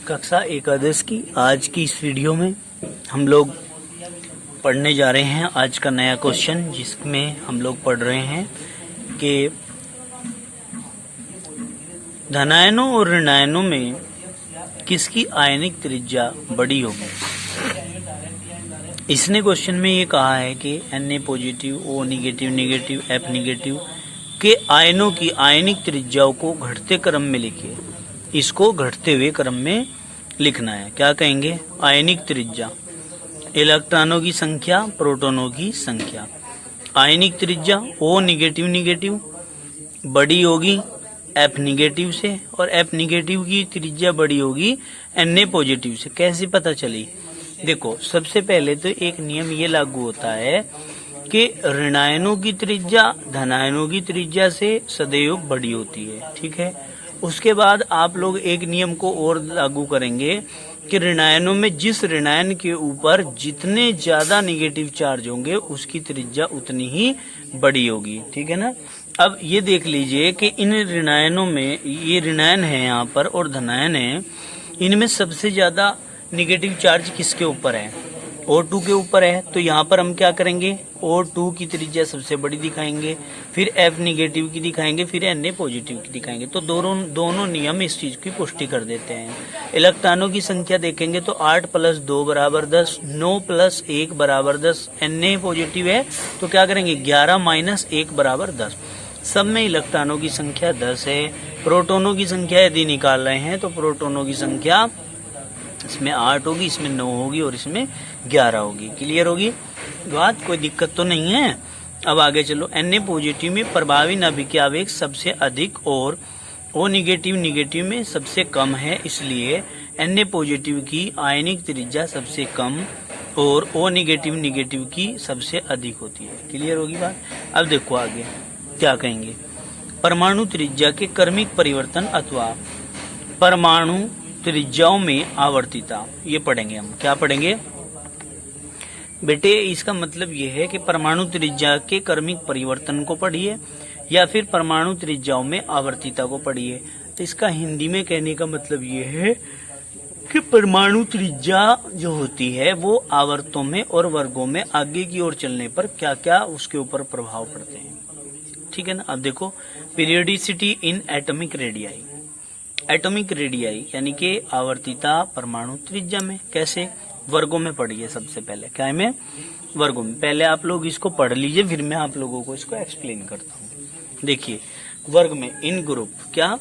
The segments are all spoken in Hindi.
कक्षा एकादश की आज की इस वीडियो में हम लोग पढ़ने जा रहे हैं आज का नया क्वेश्चन, जिसमें हम लोग पढ़ रहे हैं कि धनायनों और ऋणायनों में किसकी आयनिक त्रिज्या बड़ी होगी। इसने क्वेश्चन में ये कहा है कि Na positive, O negative, negative, F negative के आयनों की आयनिक त्रिज्याओं को घटते क्रम में लिखिए। इसको घटते हुए क्रम में लिखना है। क्या कहेंगे? आयनिक त्रिज्या, इलेक्ट्रॉनों की संख्या, प्रोटॉनों की संख्या। आयनिक त्रिज्या O निगेटिव निगेटिव बड़ी होगी F निगेटिव से, और F निगेटिव की त्रिज्या बड़ी होगी Na पॉजिटिव से। कैसे पता चली? देखो, सबसे पहले तो एक नियम ये लागू होता है कि ऋणायनों की त्रिज्या धनायनों की त्रिज्या से सदैव बड़ी होती है। ठीक है। उसके बाद आप लोग एक नियम को और लागू करेंगे कि ऋणायनों में जिस ऋणायन के ऊपर जितने ज्यादा निगेटिव चार्ज होंगे उसकी त्रिज्या उतनी ही बड़ी होगी। ठीक है ना। अब ये देख लीजिए कि इन ऋणायनों में, ये ऋणायन है यहाँ पर और धनायन है, इनमें सबसे ज्यादा निगेटिव चार्ज किसके ऊपर है? O2 के ऊपर है। तो यहाँ पर हम क्या करेंगे? O2 की त्रिज्या सबसे बड़ी दिखाएंगे, फिर F निगेटिव की दिखाएंगे, फिर Na पॉजिटिव की दिखाएंगे। तो दोनों नियम इस चीज की पुष्टि कर देते हैं। इलेक्ट्रॉनों की संख्या देखेंगे तो 8 + 2 = 10, 9 + 1 = 10। Na पॉजिटिव है तो क्या करेंगे? 11 - 1 = 10। सब में इलेक्ट्रॉनों की संख्या 10 है। प्रोटोनों की संख्या यदि निकाल रहे हैं तो प्रोटोनों की संख्या इसमें 8 होगी, इसमें 9 होगी और इसमें 11 होगी। क्लियर होगी बात? कोई दिक्कत तो नहीं है। अब आगे चलो। Na पॉजिटिव में प्रभावी नाभिकीय आवेग सबसे अधिक और O निगेटिव में सबसे कम है, इसलिए Na पॉजिटिव की आयनिक त्रिज्या सबसे कम और O निगेटिव की सबसे अधिक होती है। क्लियर होगी बात? अब देखो आगे क्या कहेंगे। परमाणु त्रिज्या के क्रमिक परिवर्तन अथवा परमाणु त्रिज्याओं में आवर्तिता, ये पढ़ेंगे हम। क्या पढ़ेंगे बेटे? इसका मतलब ये है कि परमाणु त्रिज्या के क्रमिक परिवर्तन को पढ़िए या फिर परमाणु त्रिज्याओं में आवर्तिता को पढ़िए। तो इसका हिंदी में कहने का मतलब ये है कि परमाणु त्रिज्या जो होती है वो आवर्तों में और वर्गों में आगे की ओर चलने पर क्या क्या उसके ऊपर प्रभाव पड़ते हैं। ठीक है ना। अब देखो, periodicity in atomic radii. Atomic radii यानी कि आवर्तिता परमाणु त्रिज्या में। कैसे? वर्गों में पढ़िए सबसे पहले। क्या में? वर्गों में। पहले आप लोग इसको पढ़ लीजिए, फिर मैं आप लोगों को इसको एक्सप्लेन करता हूँ। देखिए, वर्ग में इन ग्रुप। क्या?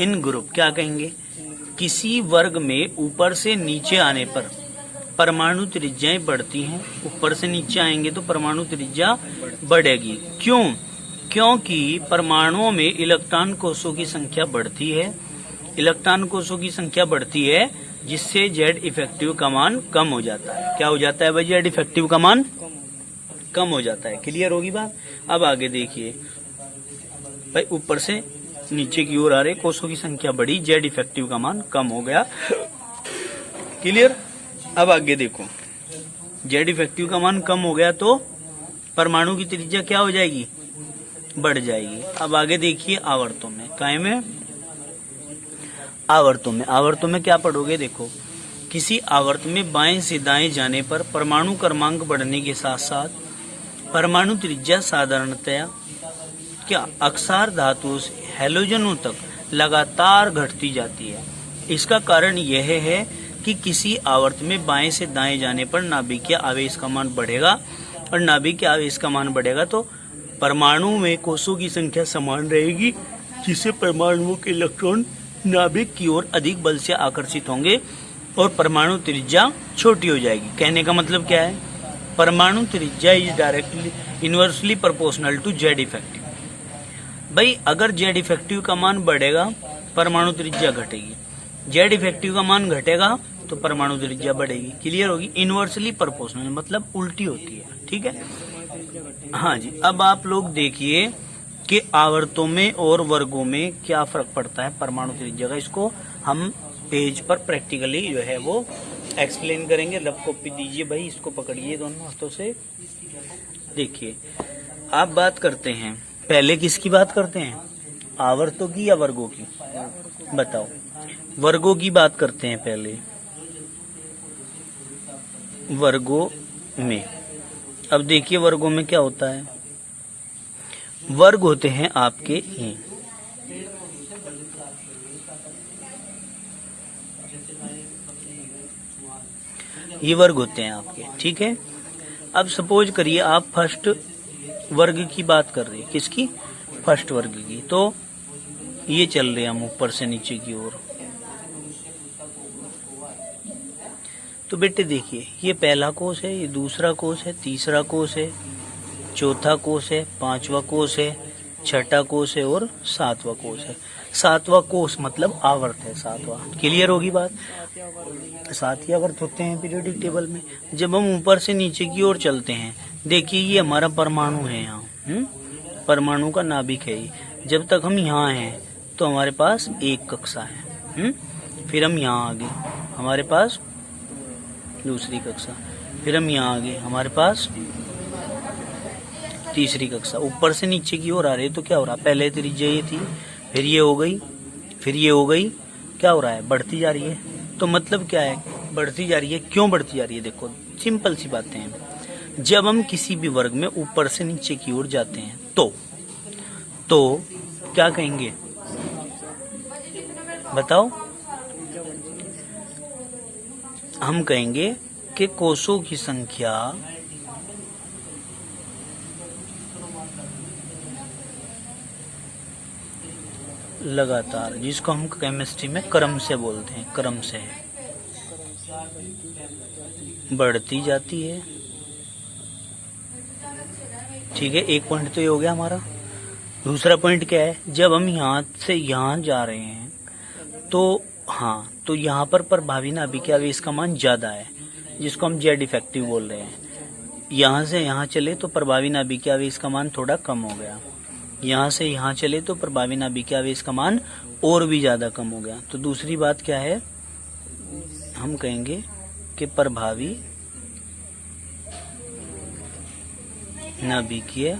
इन ग्रुप क्या कहेंगे? किसी वर्ग में ऊपर से नीचे आने पर परमाणु त्रिज्याएं बढ़ती हैं। ऊपर से नीचे आएंगे तो परमाणु त्रिज्या बढ़ेगी। क्यों? क्योंकि परमाणुओं में इलेक्ट्रॉन कोषों की संख्या बढ़ती है। इलेक्ट्रॉन कोषों की संख्या बढ़ती है जिससे Z इफेक्टिव का मान कम हो जाता है। क्या हो जाता है भाई? Z इफेक्टिव का मान कम हो जाता है। क्लियर होगी बात? अब आगे देखिए भाई, ऊपर से नीचे की ओर आ रहे कोषों की संख्या बढ़ी, Z इफेक्टिव का मान कम हो गया। क्लियर? अब आगे देखो, Z इफेक्टिव का मान कम हो गया तो परमाणु की त्रिज्या क्या हो जाएगी? बढ़ जाएगी। अब आगे देखिए आवर्तों में। काय में? आवर्तों में क्या पढ़ोगे? देखो, किसी आवर्त में बाएं से दाएं जाने पर परमाणु क्रमांक बढ़ने के साथ साथ परमाणु त्रिज्या साधारणतया क्या अक्सार धातुओं से हैलोजनों तक लगातार घटती जाती है। इसका कारण यह है कि किसी आवर्त में बाएं से दाएं जाने पर नाभिकीय आवेश का मान बढ़ेगा, और नाभिकीय आवेश का मान बढ़ेगा तो परमाणु में कोषों की संख्या समान रहेगी, जिससे परमाणुओं के इलेक्ट्रॉन नाभिक की ओर अधिक बल से आकर्षित होंगे और परमाणु त्रिज्या छोटी हो जाएगी। कहने का मतलब क्या है? परमाणु त्रिज्या is directly inversely proportional to Z effective. भाई, अगर Z इफेक्टिव का मान बढ़ेगा परमाणु त्रिज्या घटेगी, Z इफेक्टिव का मान घटेगा तो परमाणु त्रिज्या बढ़ेगी। क्लियर होगी? इनवर्सली प्रोपोर्शनल मतलब उल्टी होती है। ठीक है। हाँ जी। अब आप लोग देखिए कि आवर्तों में और वर्गों में क्या फर्क पड़ता है परमाणु त्रिज्या का। इसको हम पेज पर प्रैक्टिकली जो है वो एक्सप्लेन करेंगे। रफ कॉपी दीजिए भाई, इसको पकड़िए दोनों हाथों से। देखिए, आप बात करते हैं, पहले किसकी बात करते हैं? आवर्तों की या वर्गों की? बताओ। वर्गों की बात करते हैं पहले। वर्गों में अब देखिए वर्गों में क्या होता है। वर्ग होते हैं आपके ये वर्ग होते हैं आपके, ठीक है। अब सपोज करिए आप फर्स्ट वर्ग की बात कर रहे हैं, किसकी? फर्स्ट वर्ग की। तो ये चल रहे हैं हम ऊपर से नीचे की ओर। तो बेटे देखिए ये पहला कोष है, ये दूसरा कोष है, तीसरा कोष है, चौथा कोष है, पांचवा कोष है, छठा कोष है और सातवां कोष है। सातवां कोष मतलब आवर्त है, सातवां। क्लियर होगी बात? 7 ही आवर्त होते हैं पीरियोडिक टेबल में। जब हम ऊपर से नीचे की ओर चलते हैं, देखिए ये हमारा परमाणु है यहाँ, परमाणु का नाभिक है ये। जब तक हम यहाँ हैं तो हमारे पास एक कक्षा है, फिर हम यहाँ आ गए, हमारे पास दूसरी कक्षा, फिर हम यहाँ आ गए, हमारे पास तीसरी कक्षा। ऊपर से नीचे की ओर आ रहे तो क्या हो रहा? पहले त्रिज्या ये थी, फिर ये हो गई, फिर ये हो गई, क्या हो रहा है? बढ़ती जा रही है। तो मतलब क्या है? बढ़ती जा रही है। क्यों बढ़ती जा रही है? देखो सिंपल सी बातें हैं। जब हम किसी भी वर्ग में ऊपर से नीचे की ओर जाते हैं तो क्या कहेंगे बताओ? हम कहेंगे कि कोषों की संख्या लगातार, जिसको हम केमिस्ट्री में क्रम से बोलते हैं, क्रम से बढ़ती जाती है। ठीक है, एक पॉइंट तो ये हो गया हमारा। दूसरा पॉइंट क्या है? जब हम यहाँ से यहाँ जा रहे हैं तो यहाँ पर प्रभावी नाभिकीय आवेश का मान ज्यादा है, जिसको हम जेड इफेक्टिव बोल रहे हैं। यहाँ से यहाँ चले तो प्रभावी नाभिकीय आवेश का मान थोड़ा कम हो गया, यहाँ से यहाँ चले तो प्रभावी नाभिकीय आवेश का मान और भी ज्यादा कम हो गया। तो दूसरी बात क्या है? हम कहेंगे कि प्रभावी नाभिकीय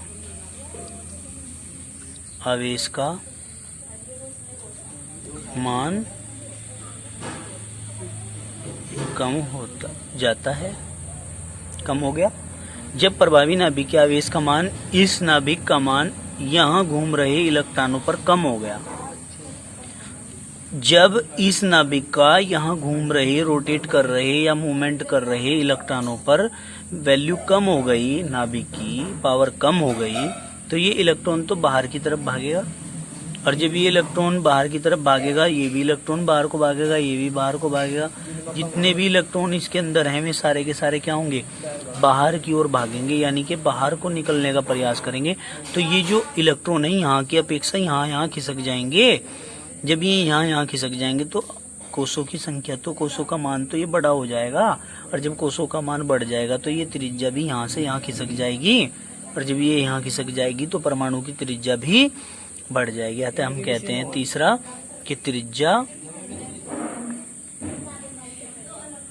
आवेश का मान कम होता जाता है, कम हो गया। जब प्रभावी नाभिकीय आवेश का मान, इस नाभिक का मान यहाँ घूम रहे इलेक्ट्रॉनों पर कम हो गया। जब इस नाभिक का यहाँ घूम रहे, रोटेट कर रहे या मूवमेंट कर रहे इलेक्ट्रॉनों पर वैल्यू कम हो गई, नाभिक की पावर कम हो गई, तो ये इलेक्ट्रॉन तो बाहर की तरफ भागेगा। और जब ये इलेक्ट्रॉन बाहर की तरफ भागेगा, ये भी इलेक्ट्रॉन बाहर को भागेगा, ये भी बाहर को भागेगा। जितने भी इलेक्ट्रॉन इसके अंदर हैं वे सारे के सारे क्या होंगे? बाहर की ओर भागेंगे, यानी कि बाहर को निकलने का प्रयास करेंगे। तो ये जो इलेक्ट्रॉन है यहाँ की अपेक्षा यहाँ खिसक जाएंगे। जब ये यहाँ खिसक जाएंगे तो कोषों की संख्या, तो कोषों का मान तो ये बड़ा हो जाएगा। और जब कोषों का मान बढ़ जाएगा तो ये त्रिज्या भी यहाँ से यहाँ खिसक जाएगी। और जब ये यहाँ खिसक जाएगी तो परमाणु की त्रिज्या भी बढ़ जाएगी। अतः हम कहते हैं तीसरा कि त्रिज्या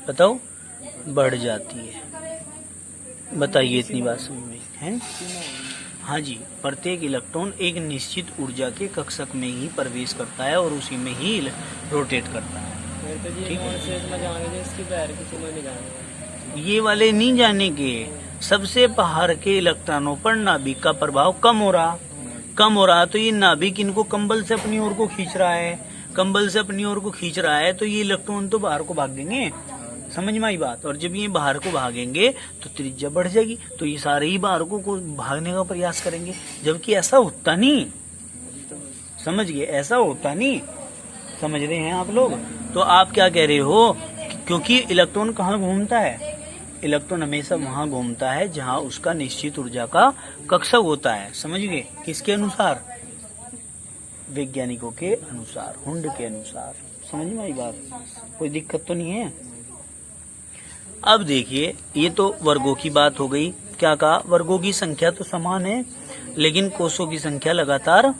बताओ बढ़ जाती है। बताइए इतनी बात समझ में है? हाँ जी, प्रत्येक इलेक्ट्रॉन एक निश्चित ऊर्जा के कक्षक में ही प्रवेश करता है और उसी में ही रोटेट करता है। ठीक है, ये वाले नहीं जाने के। सबसे बाहर के इलेक्ट्रॉनों पर नाभिक का प्रभाव कम हो रहा, तो ये नाभिक इनको कंबल से अपनी ओर को खींच रहा है, कंबल से अपनी ओर को खींच रहा है, तो ये इलेक्ट्रॉन तो बाहर को भागेंगे। समझ में आई बात? और जब ये बाहर को भागेंगे तो त्रिज्या बढ़ जाएगी, तो ये सारे ही बाहर को भागने का प्रयास करेंगे, जबकि ऐसा होता नहीं। समझ गए? ऐसा होता नहीं। समझ रहे हैं आप लोग? तो आप क्या कह रहे हो? क्योंकि इलेक्ट्रॉन कहाँ घूमता है? इलेक्ट्रॉन हमेशा वहां घूमता है जहां उसका निश्चित ऊर्जा का कक्षक होता है। समझ गए? किसके अनुसार? वैज्ञानिकों के अनुसार, हुंड के अनुसार। समझ में आई बात? कोई दिक्कत तो नहीं है? अब देखिए, ये तो वर्गों की बात हो गई। क्या कहा? वर्गों की संख्या तो समान है, लेकिन कोषों की संख्या लगातार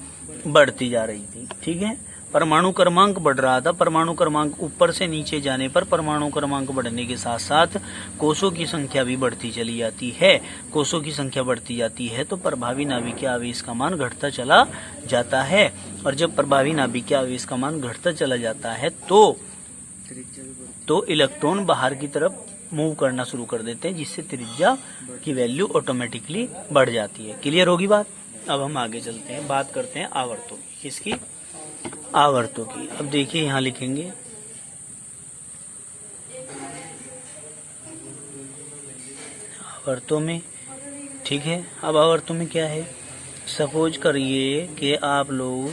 बढ़ती जा रही थी। ठीक है, परमाणु क्रमांक बढ़ रहा था, परमाणु क्रमांक ऊपर से नीचे जाने पर परमाणु क्रमांक बढ़ने के साथ साथ कोषों की संख्या भी बढ़ती चली जाती है। कोषों की संख्या बढ़ती जाती है तो प्रभावी नाभिकीय आवेश का मान घटता चला जाता है, और जब प्रभावी नाभिकीय आवेश का मान घटता चला जाता है तो इलेक्ट्रॉन बाहर की तरफ मूव करना शुरू कर देते हैं, जिससे त्रिज्या की वैल्यू ऑटोमेटिकली बढ़ जाती है। क्लियर होगी बात? अब हम आगे चलते हैं, बात करते हैं आवर्तों की। किसकी? आवर्तों की। अब देखिए यहाँ लिखेंगे आवर्तों में, ठीक है। अब आवर्तों में क्या है? सपोज करिए कि आप लोग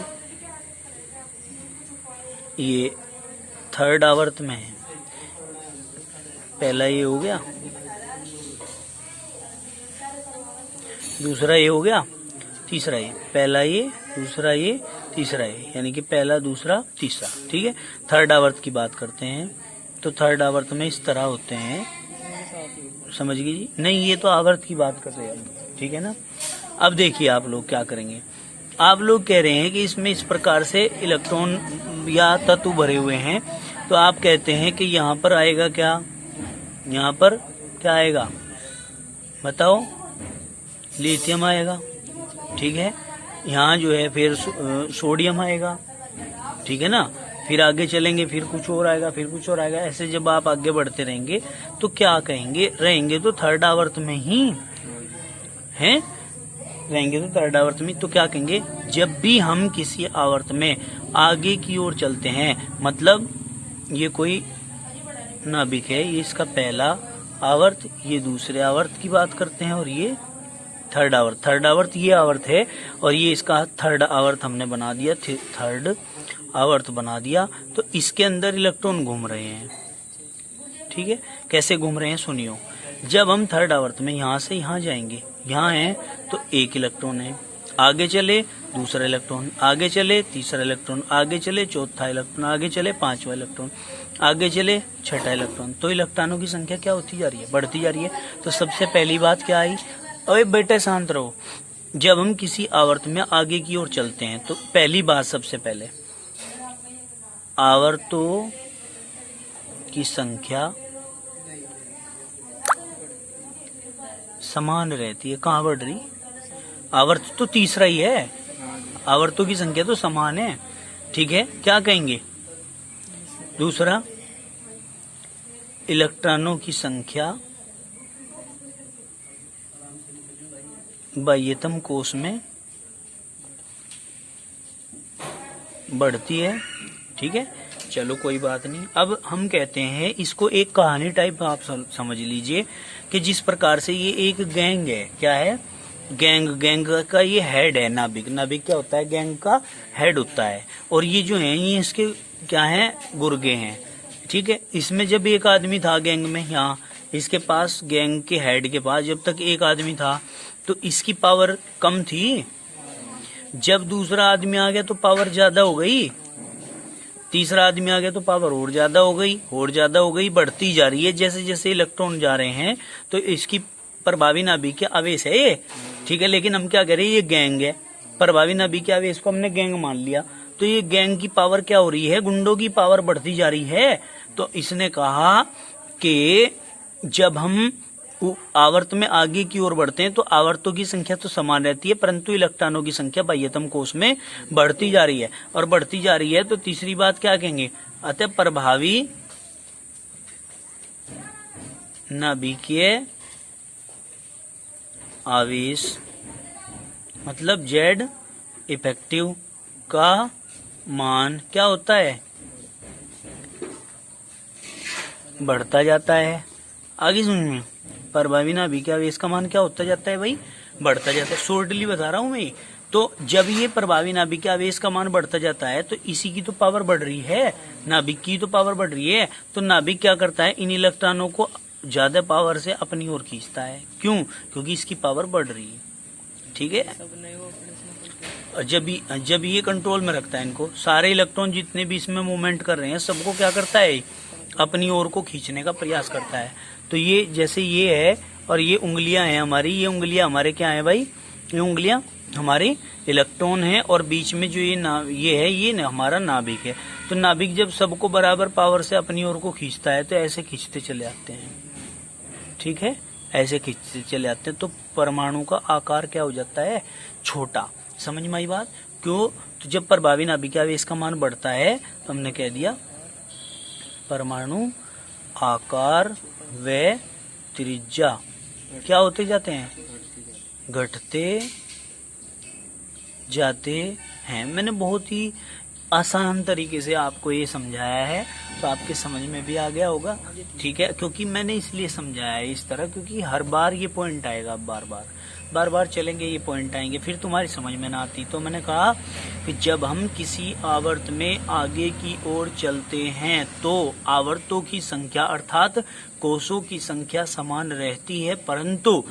ये थर्ड आवर्त में है, पहला ये हो गया, दूसरा ये हो गया, तीसरा ये, पहला ये, दूसरा ये, तीसरा ये, यानी कि पहला, दूसरा, तीसरा, ठीक है। थर्ड आवर्त की बात करते हैं तो थर्ड आवर्त में इस तरह होते हैं, समझ गए जी? नहीं, ये तो आवर्त की बात कर रहे हैं, ठीक है ना। अब देखिए आप लोग क्या करेंगे, आप लोग कह रहे हैं कि इसमें इस प्रकार से इलेक्ट्रॉन या तत्व भरे हुए हैं, तो आप कहते हैं कि यहाँ पर आएगा क्या? यहाँ पर क्या आएगा बताओ? लिथियम आएगा, ठीक है। यहाँ जो है फिर सोडियम आएगा, ठीक है ना। फिर आगे चलेंगे, फिर कुछ और आएगा, फिर कुछ और आएगा। ऐसे जब आप आगे बढ़ते रहेंगे तो क्या कहेंगे? रहेंगे तो थर्ड आवर्त में ही हैं, रहेंगे तो थर्ड आवर्त में। तो क्या कहेंगे? जब भी हम किसी आवर्त में आगे की ओर चलते हैं, मतलब ये कोई नाभिक है, ये इसका पहला आवर्त, ये दूसरे आवर्त की बात करते हैं, और ये थर्ड आवर्त। थर्ड आवर्त ये आवर्त है और ये इसका थर्ड आवर्त हमने बना दिया, थर्ड आवर्त बना दिया। तो इसके अंदर इलेक्ट्रॉन घूम रहे हैं, ठीक है। कैसे घूम रहे हैं सुनियो। जब हम थर्ड आवर्त में यहाँ से यहाँ जाएंगे, यहाँ है तो एक इलेक्ट्रॉन है, आगे चले दूसरा इलेक्ट्रॉन, आगे चले तीसरा इलेक्ट्रॉन, आगे चले चौथा इलेक्ट्रॉन, आगे चले पांचवा इलेक्ट्रॉन, आगे चले छठा इलेक्ट्रॉन। तो इलेक्ट्रॉनों की संख्या क्या होती जा रही है? बढ़ती जा रही है। तो सबसे पहली बात क्या आई? अरे बेटे शांत रहो। जब हम किसी आवर्त में आगे की ओर चलते हैं तो पहली बात, सबसे पहले आवर्तों की संख्या समान रहती है। कहाँ बढ़ रही? आवर्त तो तीसरा ही है, आवर्तों की संख्या तो समान है, ठीक है। क्या कहेंगे? दूसरा, इलेक्ट्रॉनों की संख्या बाह्यतम कोश में बढ़ती है, ठीक है। चलो कोई बात नहीं। अब हम कहते हैं इसको एक कहानी टाइप आप समझ लीजिए कि जिस प्रकार से ये एक गैंग है, क्या है? गैंग। गैंग का ये हेड है नाभिक। नाभिक क्या होता है? गैंग का हेड होता है। और ये जो है ये इसके क्या है? गुर्गे हैं, ठीक है। इसमें जब एक आदमी था गैंग में, यहाँ इसके पास गैंग के हेड के पास जब तक एक आदमी था तो इसकी पावर कम थी। जब दूसरा आदमी आ गया तो पावर ज्यादा हो गई, तीसरा आदमी आ गया तो पावर और ज्यादा हो गई, और ज्यादा हो गई, बढ़ती जा रही है। जैसे जैसे इलेक्ट्रॉन जा रहे हैं तो इसकी प्रभावी नाभिकीय आवेश है ये, ठीक है। लेकिन हम क्या करें? ये गैंग है, प्रभावी नाभिकीय आवेश को हमने गैंग मान लिया। तो ये गैंग की पावर क्या हो रही है? गुंडों की पावर बढ़ती जा रही है। तो इसने कहा कि जब हम आवर्त में आगे की ओर बढ़ते हैं तो आवर्तों की संख्या तो समान रहती है, परंतु इलेक्ट्रॉनों की संख्या बाह्यतम कोश में बढ़ती जा रही है। और बढ़ती जा रही है तो तीसरी बात क्या कहेंगे? अतः प्रभावी नाभिकीय आवेश मतलब जेड इफेक्टिव का मान क्या होता है? बढ़ता जाता है। आगे सुनिए, प्रभावी नाभिकीय आवेश का मान क्या होता जाता है भाई? बढ़ता जाता है। शॉर्टली बता रहा हूं मैं। तो जब ये प्रभावी नाभिकीय आवेश का मान बढ़ता जाता है तो इसी की तो पावर बढ़ रही है, नाभिक की तो पावर बढ़ रही है। तो नाभिक क्या करता है? इन इलेक्ट्रॉनों को ज्यादा पावर से अपनी ओर खींचता है। क्यों? क्योंकि इसकी पावर बढ़ रही है, ठीक है। जब ये कंट्रोल में रखता है इनको, सारे इलेक्ट्रॉन जितने भी इसमें मूवमेंट कर रहे हैं सबको क्या करता है? अपनी ओर को खींचने का प्रयास करता है। तो ये जैसे ये है और ये उंगलियां हैं हमारी, ये उंगलियां हमारे क्या है भाई? ये उंगलियां हमारे इलेक्ट्रॉन है और बीच में जो ये हमारा नाभिक है। तो नाभिक जब सबको बराबर पावर से अपनी ओर को खींचता है तो ऐसे खींचते चले आते हैं, ठीक है, ऐसे खींचते चले आते हैं। तो परमाणु का आकार क्या हो जाता है, छोटा। समझ में आई बात? क्यों? तो जब प्रभावी नाभिक आवेश का मान बढ़ता है तो हमने कह दिया परमाणु आकार व त्रिज्या क्या होते जाते हैं, घटते जाते हैं। मैंने बहुत ही आसान तरीके से आपको ये समझाया है तो आपके समझ में भी आ गया होगा, ठीक है। क्योंकि मैंने इसलिए समझाया है इस तरह क्योंकि हर बार ये पॉइंट आएगा, बार बार चलेंगे ये पॉइंट आएंगे, फिर तुम्हारी समझ में ना आती। तो मैंने कहा कि जब हम किसी आवर्त में आगे की ओर चलते हैं तो आवर्तों की संख्या अर्थात कोषों की संख्या समान रहती है, परंतु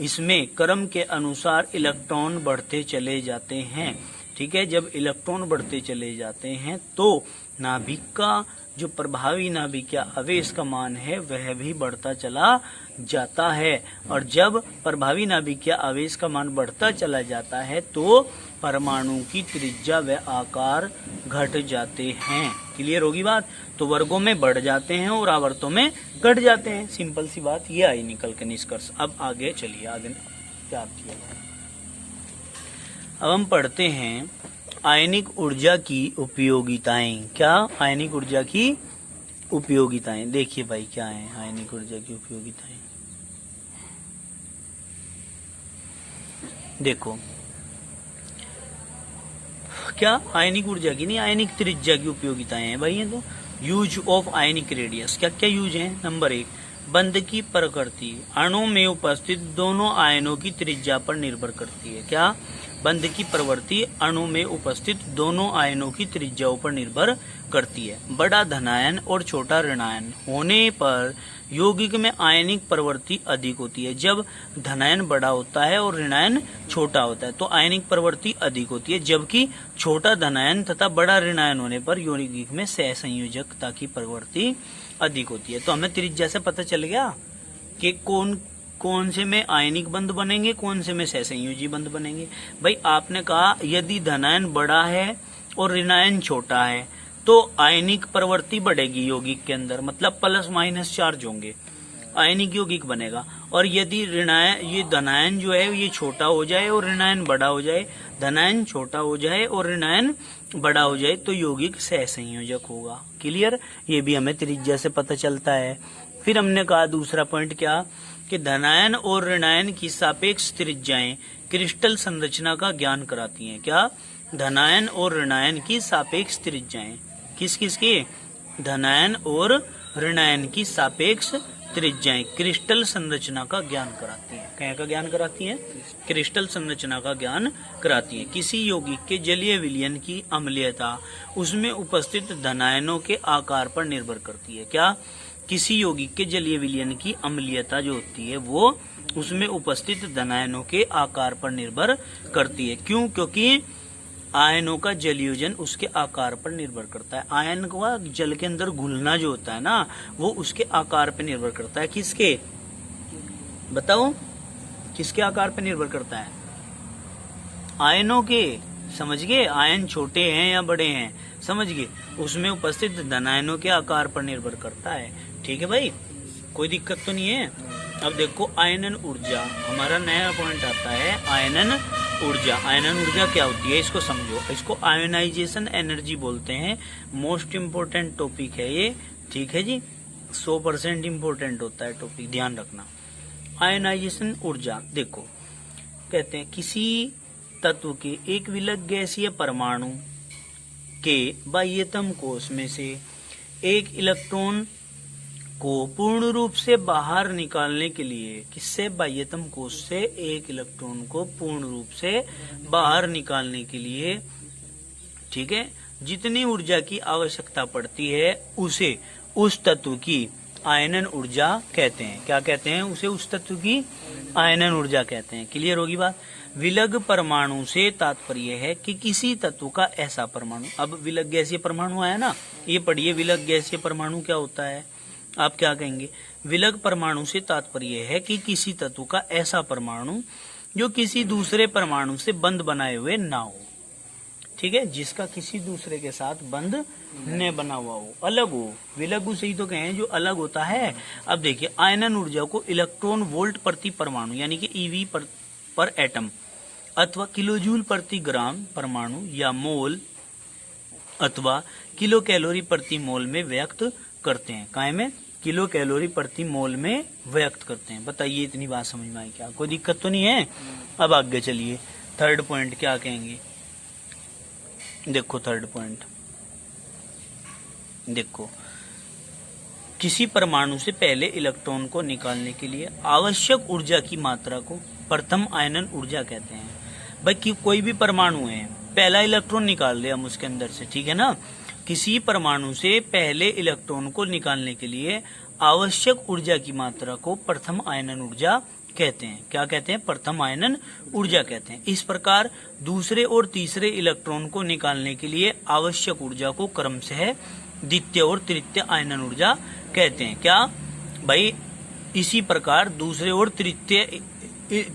इसमें क्रम के अनुसार इलेक्ट्रॉन बढ़ते चले जाते हैं, ठीक है। जब इलेक्ट्रॉन बढ़ते चले जाते हैं तो नाभिक का जो प्रभावी नाभिक या आवेश का मान है वह भी बढ़ता चला जाता है, और जब प्रभावी नाभिक या आवेश का मान बढ़ता चला जाता है तो परमाणु की त्रिज्या व आकार घट जाते हैं। क्लियर होगी बात? तो वर्गों में बढ़ जाते हैं और आवर्तों में घट जाते हैं। सिंपल सी बात ये आई निकल के निष्कर्ष। अब आगे चलिए, आगे क्या किया। अब हम पढ़ते हैं आयनिक ऊर्जा की उपयोगिताएं। क्या? आयनिक ऊर्जा की उपयोगिताएं। देखिए भाई क्या है आयनिक ऊर्जा की उपयोगिताएं। देखो क्या आयनिक ऊर्जा की नहीं, आयनिक त्रिज्या की उपयोगिताएं हैं भाई। ये तो यूज ऑफ आयनिक रेडियस। क्या क्या यूज है? नंबर 1, बंध की प्रकृति अणु में उपस्थित दोनों आयनों की त्रिज्या पर निर्भर करती है। क्या? बंध की प्रवृत्ति अणु में उपस्थित दोनों आयनों की त्रिज्याओं पर निर्भर करती है। बड़ा धनायन और छोटा ऋणायन होने पर यौगिक में आयनिक प्रवृत्ति अधिक होती है। जब धनायन बड़ा होता है और ऋणायन छोटा होता है तो आयनिक प्रवृत्ति अधिक होती है, जबकि छोटा धनायन तथा बड़ा ऋणायन होने पर यौगिक में सहसंयोजकता की प्रवृत्ति अधिक होती है। तो हमें त्रिज्या से पता चल गया कि कौन से में आयनिक बंध बनेंगे, कौन से में सहसंयोजी बंध बनेंगे। भाई आपने कहा यदि धनायन बड़ा है और ऋणायन छोटा है तो आयनिक प्रवृत्ति बढ़ेगी यौगिक के अंदर, मतलब प्लस माइनस चार्ज होंगे, आयनिक यौगिक बनेगा। और यदि ये धनायन जो है ये छोटा हो जाए और ऋणायन बड़ा हो जाए, धनायन छोटा हो जाए और ऋणायन बड़ा हो जाए तो यौगिक सहसंयोजक होगा। क्लियर? ये भी हमें त्रिज्या से पता चलता है। फिर हमने कहा दूसरा पॉइंट क्या कि धनायन और ऋणायन की सापेक्ष त्रिज्याएं क्रिस्टल संरचना का ज्ञान कराती हैं। क्या? धनायन और ऋणायन की सापेक्ष त्रिज्याएं किस किस की? धनायन और ऋणायन की सापेक्ष त्रिज्याएं क्रिस्टल संरचना का ज्ञान कराती हैं। क्या का ज्ञान कराती हैं? क्रिस्टल संरचना का ज्ञान कराती हैं। किसी यौगिक के जलीय विलयन की अम्लीयता उसमें उपस्थित धनायनों के आकार पर निर्भर करती है। क्या? किसी यौगिक के जलीय विलयन की अम्लीयता जो होती है वो उसमें उपस्थित धनायनों के आकार पर निर्भर करती है। क्यों? क्योंकि आयनों का जलयोजन उसके आकार पर निर्भर करता है। आयन का जल के अंदर घुलना जो होता है ना वो उसके आकार पर निर्भर करता है। किसके? बताओ किसके आकार पर निर्भर करता है? आयनों के। समझ गए? आयन छोटे हैं या बड़े हैं, समझ गए? उसमें उपस्थित धनायनों के आकार पर निर्भर करता है। ठीक है भाई, कोई दिक्कत तो नहीं है। अब देखो आयनन ऊर्जा, हमारा नया पॉइंट आता है आयनन ऊर्जा। आयनन ऊर्जा क्या होती है इसको समझो। इसको आयोनाइजेशन एनर्जी बोलते हैं। मोस्ट इम्पोर्टेंट टॉपिक है ये, ठीक है जी। 100% इम्पोर्टेंट होता है टॉपिक, ध्यान रखना। आयोनाइजेशन ऊर्जा देखो, कहते हैं किसी तत्व के एक विलग गैसीय परमाणु के बाह्यतम कोश में से एक इलेक्ट्रॉन को पूर्ण रूप से बाहर निकालने के लिए, किससे? बाह्यतम कोश से एक इलेक्ट्रॉन को पूर्ण रूप से बाहर निकालने के लिए, ठीक है, जितनी ऊर्जा की आवश्यकता पड़ती है उसे उस तत्व की आयनन ऊर्जा कहते हैं। क्या कहते हैं? उसे उस तत्व की आयनन ऊर्जा कहते हैं। क्लियर होगी बात? विलग परमाणु से तात्पर्य है कि किसी तत्व का ऐसा परमाणु, अब विलग गैसीय परमाणु आया ना, ये पढ़िए विलग गैसीय परमाणु क्या होता है। आप क्या कहेंगे? विलग परमाणु से तात्पर्य है कि किसी तत्व का ऐसा परमाणु जो किसी दूसरे परमाणु से बंध बनाए हुए ना हो। ठीक है, जिसका किसी दूसरे के साथ बंध न बना हुआ हो, अलग हो। विलघु से ही तो कहें जो अलग होता है। अब देखिए, आयनन ऊर्जा को इलेक्ट्रॉन वोल्ट प्रति परमाणु यानी कि ईवी पर एटम अथवा किलोजूल प्रति ग्राम परमाणु या मोल अथवा किलो कैलोरी प्रति मोल में व्यक्त करते हैं। काय में? किलो कैलोरी प्रति मोल में व्यक्त करते हैं। बताइए, इतनी बात समझ में आई क्या? कोई दिक्कत तो नहीं है? अब आगे चलिए, थर्ड पॉइंट क्या कहेंगे। देखो थर्ड पॉइंट, देखो, किसी परमाणु से पहले इलेक्ट्रॉन को निकालने के लिए आवश्यक ऊर्जा की मात्रा को प्रथम आयनन ऊर्जा कहते हैं। भाई कि कोई भी परमाणु है, पहला इलेक्ट्रॉन निकाल लिया हम उसके अंदर से, ठीक है ना। किसी परमाणु से पहले इलेक्ट्रॉन को निकालने के लिए आवश्यक ऊर्जा की मात्रा को प्रथम आयनन ऊर्जा कहते हैं। क्या कहते हैं? प्रथम आयनन ऊर्जा कहते हैं। इस प्रकार दूसरे और तीसरे इलेक्ट्रॉन को निकालने के लिए आवश्यक ऊर्जा को क्रमशः द्वितीय और तृतीय आयनन ऊर्जा कहते हैं। क्या भाई? इसी प्रकार दूसरे और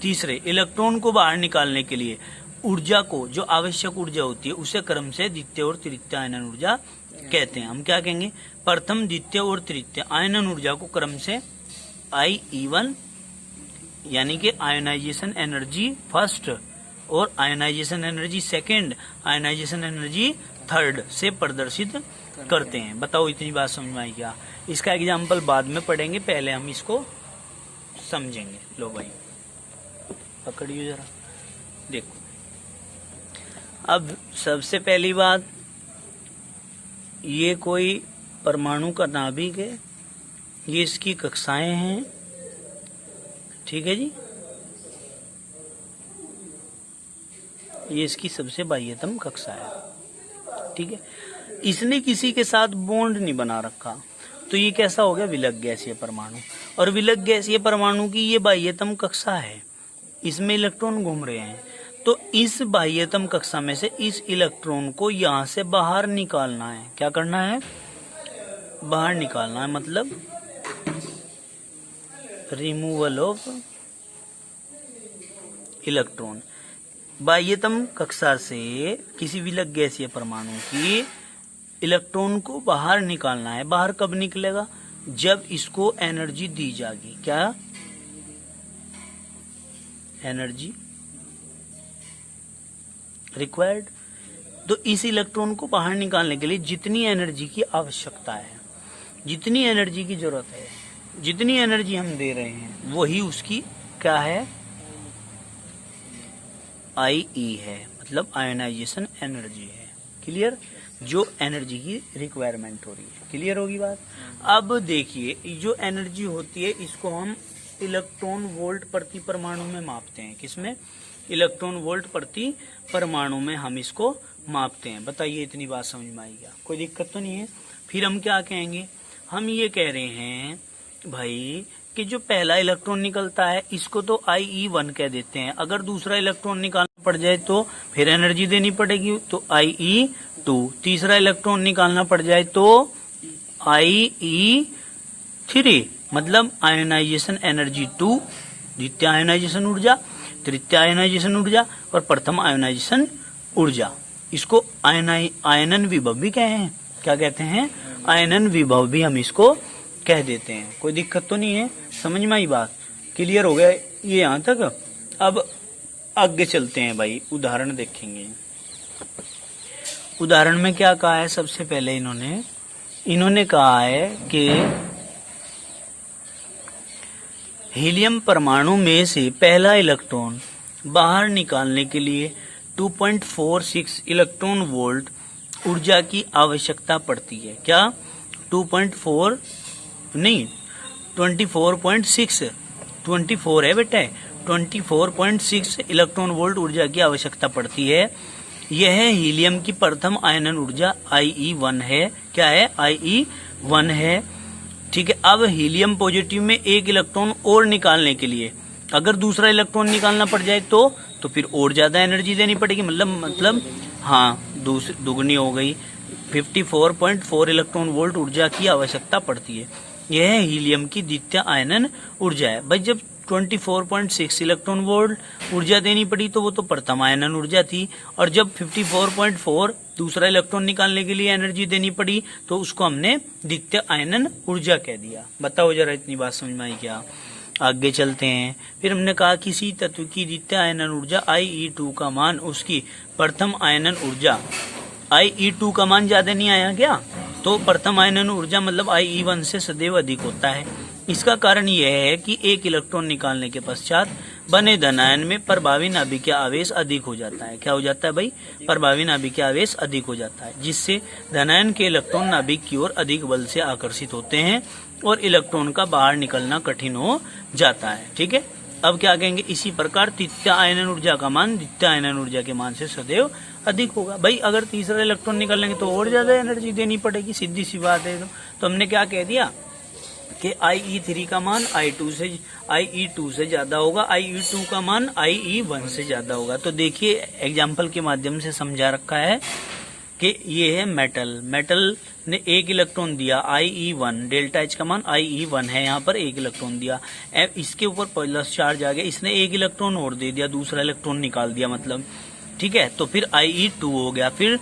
तीसरे इलेक्ट्रॉन को बाहर निकालने के लिए ऊर्जा को, जो आवश्यक ऊर्जा होती है, उसे क्रम से द्वितीय और तृतीय आयनन ऊर्जा कहते हैं। हम क्या कहेंगे? प्रथम, द्वितीय और तृतीय आयनन ऊर्जा को क्रम से IE1 यानी कि आयोनाइजेशन एनर्जी फर्स्ट और ionisation energy second, ionisation energy third से प्रदर्शित करते हैं। बताओ, इतनी बात समझ में आई क्या? इसका एग्जाम्पल बाद में पढ़ेंगे, पहले हम इसको समझेंगे। लो भाई पकड़िए जरा, देखो। अब सबसे पहली बात, ये कोई परमाणु का नाभिक है, ये इसकी कक्षाएं हैं, ठीक है जी। ये इसकी सबसे बाह्यतम कक्षा है, ठीक है। इसने किसी के साथ बॉन्ड नहीं बना रखा, तो ये कैसा हो गया? विलग गैसीय परमाणु। और विलग गैसीय परमाणु की ये बाह्यतम कक्षा है, इसमें इलेक्ट्रॉन घूम रहे हैं। तो इस बाह्यतम कक्षा में से इस इलेक्ट्रॉन को यहां से बाहर निकालना है। क्या करना है? बाहर निकालना है, मतलब रिमूवल ऑफ इलेक्ट्रॉन। बाह्यतम कक्षा से किसी विलग गैसीय परमाणु की इलेक्ट्रॉन को बाहर निकालना है। बाहर कब निकलेगा? जब इसको एनर्जी दी जाएगी। क्या? Energy required. तो इस इलेक्ट्रॉन को बाहर निकालने के लिए जितनी एनर्जी की आवश्यकता है, जितनी एनर्जी की जरूरत है, जितनी एनर्जी हम दे रहे हैं, वही उसकी क्या है? IE है, मतलब आयोनाइजेशन एनर्जी है। क्लियर? जो एनर्जी की रिक्वायरमेंट हो रही है। क्लियर होगी बात? अब देखिए, जो एनर्जी होती है इसको हम इलेक्ट्रॉन वोल्ट प्रति परमाणु में मापते हैं। किसमें? इलेक्ट्रॉन वोल्ट प्रति परमाणु में हम इसको मापते हैं। बताइए, इतनी बात समझ में आई क्या? कोई दिक्कत तो नहीं है? फिर हम क्या कहेंगे? हम ये कह रहे हैं भाई कि जो पहला इलेक्ट्रॉन निकलता है इसको तो IE1 कह देते हैं। अगर दूसरा इलेक्ट्रॉन निकालना पड़ जाए तो फिर एनर्जी देनी पड़ेगी, तो IE2। तीसरा इलेक्ट्रॉन निकालना पड़ जाए तो IE3, मतलब आयोनाइजेशन एनर्जी 2, द्वितीय आयोनाइजेशन ऊर्जा, तृतीय आयोनाइजेशन ऊर्जा और प्रथम आयोनाइजेशन ऊर्जा। इसको आयनन विभव भी कहें। क्या कहते हैं? आयनन विभव भी हम इसको कह देते हैं। कोई दिक्कत तो नहीं है? समझ में आई बात? क्लियर हो गया ये यहाँ तक? अब आगे चलते हैं भाई, उदाहरण देखेंगे। उदाहरण में क्या कहा है? सबसे पहले इन्होंने कहा है कि हीलियम परमाणु में से पहला इलेक्ट्रॉन बाहर निकालने के लिए 2.46 इलेक्ट्रॉन वोल्ट ऊर्जा की आवश्यकता पड़ती है। क्या? 24.6 24 है बेटा, 24.6 इलेक्ट्रॉन वोल्ट ऊर्जा की आवश्यकता पड़ती है। यह हीलियम की प्रथम आयनन ऊर्जा IE1 है। क्या है? IE1 है, ठीक है। अब हीलियम पॉजिटिव में एक इलेक्ट्रॉन और निकालने के लिए अगर दूसरा इलेक्ट्रॉन निकालना पड़ जाए तो फिर और ज्यादा एनर्जी देनी पड़ेगी, मतलब हाँ, दुगनी हो गई। 54.4 इलेक्ट्रॉन वोल्ट ऊर्जा की आवश्यकता पड़ती है। यह हीलियम की द्वितीय आयनन ऊर्जा है। भाई जब 24.6 इलेक्ट्रॉन वोल्ट ऊर्जा देनी पड़ी, तो वो तो प्रथम आयनन ऊर्जा थी। और जब 54.4 दूसरा इलेक्ट्रॉन निकालने के लिए एनर्जी देनी पड़ी, तो उसको हमने द्वितीय आयनन ऊर्जा कह दिया। बताओ जरा, इतनी बात समझ में आई क्या? आगे चलते हैं। फिर हमने कहा किसी तत्व की द्वितीय आयनन ऊर्जा IE2 का मान उसकी प्रथम आयनन ऊर्जा, IE2 का मान ज्यादा नहीं आया क्या? तो प्रथम आयनन ऊर्जा मतलब IE1 से सदैव अधिक होता है। इसका कारण यह है कि एक इलेक्ट्रॉन निकालने के पश्चात बने धनायन में प्रभावी नाभिकीय आवेश अधिक हो जाता है। क्या हो जाता है भाई? प्रभावी नाभिकीय आवेश अधिक हो जाता है, जिससे धनायन के इलेक्ट्रॉन नाभिक की ओर अधिक बल से आकर्षित होते हैं और इलेक्ट्रॉन का बाहर निकलना कठिन हो जाता है। ठीक है, अब क्या कहेंगे? इसी प्रकार तृतीय आयनन ऊर्जा का मान द्वितीय आयनन ऊर्जा के मान से सदैव अधिक होगा। भाई अगर तीसरा इलेक्ट्रॉन निकल लेंगे तो और ज्यादा एनर्जी देनी पड़ेगी, सीधी सी बात है। तो हमने क्या कह दिया कि IE3 का मान IE2 से ज्यादा होगा, IE2 का मान IE1 से ज्यादा होगा। तो देखिए एग्जाम्पल के माध्यम से समझा रखा है कि ये है मेटल ने एक इलेक्ट्रॉन दिया IE1, डेल्टा H का मान IE1 है, यहाँ पर एक इलेक्ट्रॉन दिया। इसके ऊपर प्लस चार्ज आ गया, इसने एक इलेक्ट्रॉन और दे दिया, दूसरा इलेक्ट्रॉन निकाल दिया मतलब। ठीक है, तो फिर IE2 हो गया। फिर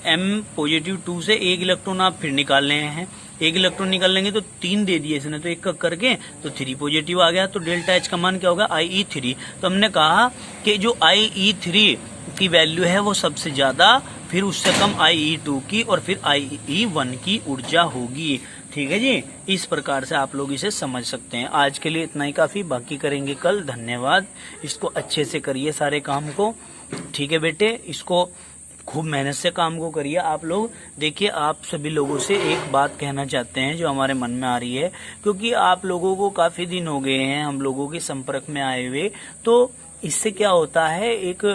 M+2 से एक इलेक्ट्रॉन आप फिर निकाल रहे हैं, एक इलेक्ट्रॉन निकाल लेंगे तो 3 दे दिए इसने, तो एक करके तो 3 आ गया। तो डेल्टा H का मान क्या होगा? IE3। तो हमने कहा कि जो IE3 की वैल्यू है वो सबसे ज्यादा, फिर उससे कम IE2 की और फिर IE1 की ऊर्जा होगी। ठीक है जी, इस प्रकार से आप लोग इसे समझ सकते हैं। आज के लिए इतना ही काफी, बाकी करेंगे कल। धन्यवाद। इसको अच्छे से करिए सारे काम को। ठीक है बेटे, इसको खूब मेहनत से काम को करिए आप लोग। देखिए, आप सभी लोगों से एक बात कहना चाहते हैं जो हमारे मन में आ रही है, क्योंकि आप लोगों को काफी दिन हो गए हैं हम लोगों के संपर्क में आए हुए, तो इससे क्या होता है, एक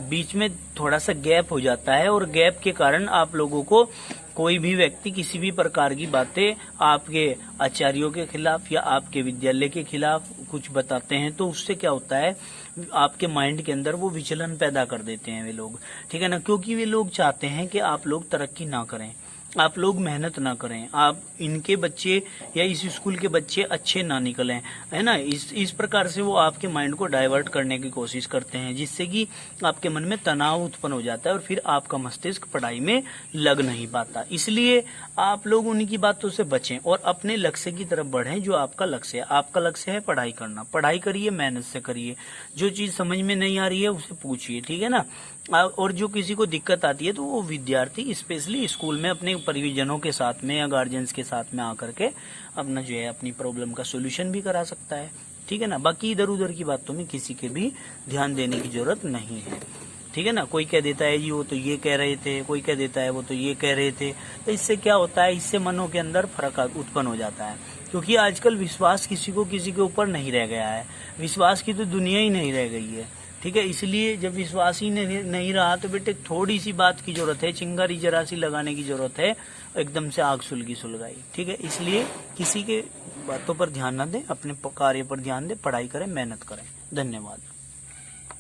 बीच में थोड़ा सा गैप हो जाता है, और गैप के कारण आप लोगों को कोई भी व्यक्ति किसी भी प्रकार की बातें आपके आचार्यों के खिलाफ या आपके विद्यालय के खिलाफ कुछ बताते हैं, तो उससे क्या होता है, आपके माइंड के अंदर वो विचलन पैदा कर देते हैं वे लोग। ठीक है ना, क्योंकि वे लोग चाहते हैं कि आप लोग तरक्की ना करें, आप लोग मेहनत ना करें, आप इनके बच्चे या इस स्कूल के बच्चे अच्छे ना निकलें, है ना। इस प्रकार से वो आपके माइंड को डाइवर्ट करने की कोशिश करते हैं, जिससे कि आपके मन में तनाव उत्पन्न हो जाता है और फिर आपका मस्तिष्क पढ़ाई में लग नहीं पाता। इसलिए आप लोग उनकी बातों से बचें और अपने लक्ष्य की तरफ बढ़ें, जो आपका लक्ष्य है। आपका लक्ष्य है पढ़ाई करना, पढ़ाई करिए, मेहनत से करिए। जो चीज समझ में नहीं आ रही है उसे पूछिए, ठीक है ना। और जो किसी को दिक्कत आती है तो वो विद्यार्थी स्पेशली स्कूल में अपने परिजनों के साथ में या गार्जियंस के साथ में आकर के अपना जो है अपनी प्रॉब्लम का सोल्यूशन भी करा सकता है, ठीक है ना। बाकी इधर उधर की बातों में किसी के भी ध्यान देने की जरूरत नहीं है, ठीक है ना। कोई कह देता है जी वो तो ये कह रहे थे, कोई कह देता है वो तो ये कह रहे थे, तो इससे क्या होता है, इससे मनों के अंदर फर्क उत्पन्न हो जाता है। क्योंकि आजकल विश्वास किसी के ऊपर नहीं रह गया है, विश्वास की तो दुनिया ही नहीं रह गई है, ठीक है। इसलिए जब विश्वास ही नहीं रहा तो बेटे थोड़ी सी बात की जरूरत है, चिंगारी जरा सी लगाने की जरूरत है, एकदम से आग सुलगाई, ठीक है। इसलिए किसी के बातों पर ध्यान न दें, अपने कार्य पर ध्यान दें, पढ़ाई करें, मेहनत करें। धन्यवाद।